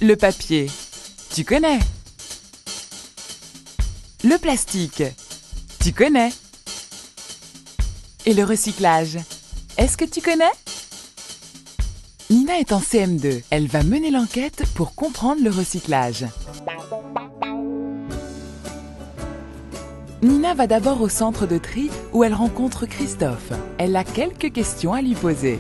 Le papier, tu connais. Le plastique, tu connais. Et le recyclage, est-ce que tu connais? Nina est en CM2. Elle va mener l'enquête pour comprendre le recyclage. Nina va d'abord au centre de tri où elle rencontre Christophe. Elle a quelques questions à lui poser.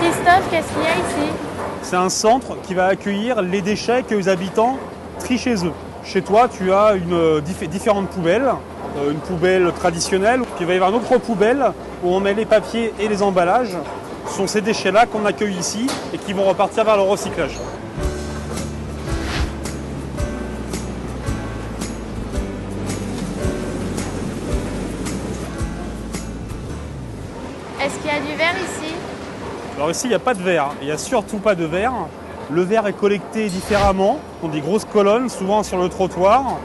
Christophe, qu'est-ce qu'il y a ici? C'est un centre qui va accueillir les déchets que les habitants trient chez eux. Chez toi, tu as différentes poubelles. Une poubelle traditionnelle, puis il va y avoir une autre poubelle où on met les papiers et les emballages. Ce sont ces déchets-là qu'on accueille ici et qui vont repartir vers le recyclage. Est-ce qu'il y a du verre ici? Alors ici, il n'y a pas de verre, il n'y a surtout pas de verre. Le verre est collecté différemment, dans des grosses colonnes, souvent sur le trottoir.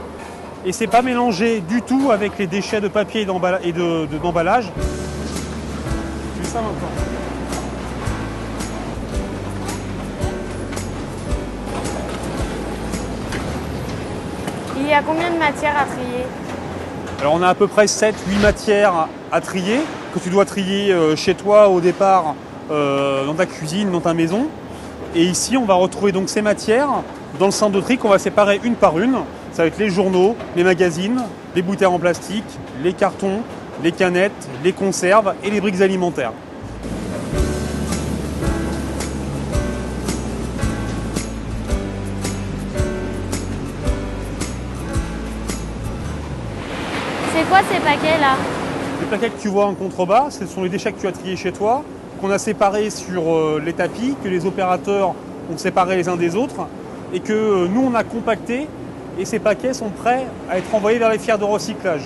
Et c'est pas mélangé du tout avec les déchets de papier et d'emballage. Tu fais ça maintenant. Il y a combien de matières à trier? Alors on a à peu près 7-8 matières à trier, que tu dois trier chez toi au départ, dans ta cuisine, dans ta maison. Et ici on va retrouver donc ces matières dans le centre de tri qu'on va séparer une par une. Ça va être les journaux, les magazines, les bouteilles en plastique, les cartons, les canettes, les conserves et les briques alimentaires. C'est quoi ces paquets là? Les paquets que tu vois en contrebas, ce sont les déchets que tu as triés chez toi, qu'on a séparés sur les tapis, que les opérateurs ont séparés les uns des autres et que nous on a compactés. Et ces paquets sont prêts à être envoyés vers les filières de recyclage.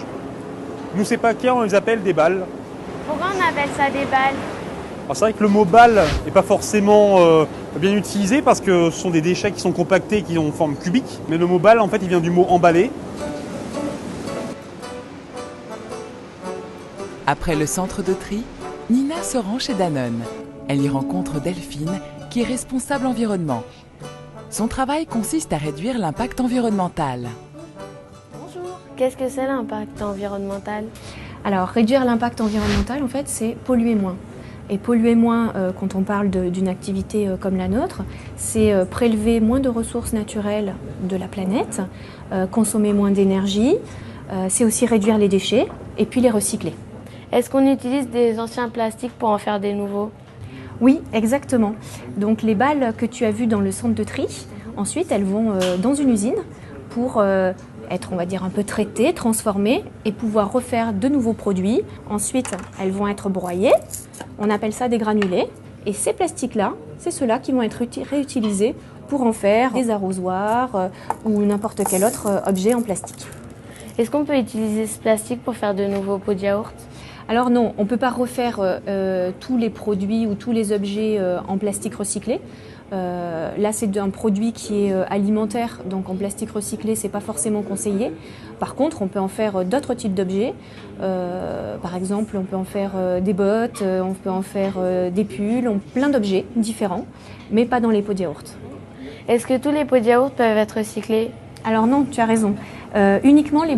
Nous, ces paquets, on les appelle des balles. Pourquoi on appelle ça des balles? Alors, c'est vrai que le mot balle n'est pas forcément bien utilisé parce que ce sont des déchets qui sont compactés, qui ont forme cubique. Mais le mot balle, en fait, il vient du mot emballé. Après le centre de tri, Nina se rend chez Danone. Elle y rencontre Delphine, qui est responsable environnement. Son travail consiste à réduire l'impact environnemental. Bonjour. Qu'est-ce que c'est l'impact environnemental? Alors, réduire l'impact environnemental, en fait, c'est polluer moins. Et polluer moins, quand on parle d'une activité comme la nôtre, c'est prélever moins de ressources naturelles de la planète, consommer moins d'énergie, c'est aussi réduire les déchets et puis les recycler. Est-ce qu'on utilise des anciens plastiques pour en faire des nouveaux? Oui, exactement. Donc les balles que tu as vues dans le centre de tri, ensuite elles vont dans une usine pour être, on va dire, un peu traitées, transformées et pouvoir refaire de nouveaux produits. Ensuite, elles vont être broyées. On appelle ça des granulés. Et ces plastiques-là, c'est ceux-là qui vont être réutilisés pour en faire des arrosoirs ou n'importe quel autre objet en plastique. Est-ce qu'on peut utiliser ce plastique pour faire de nouveaux pots de yaourt? Alors non, on ne peut pas refaire tous les produits ou tous les objets en plastique recyclé. Là, c'est un produit qui est alimentaire, donc en plastique recyclé, ce n'est pas forcément conseillé. Par contre, on peut en faire d'autres types d'objets. Par exemple, on peut en faire des bottes, on peut en faire des pulls, plein d'objets différents, mais pas dans les pots de yaourt. Est-ce que tous les pots de yaourt peuvent être recyclés? Alors non, tu as raison. Uniquement les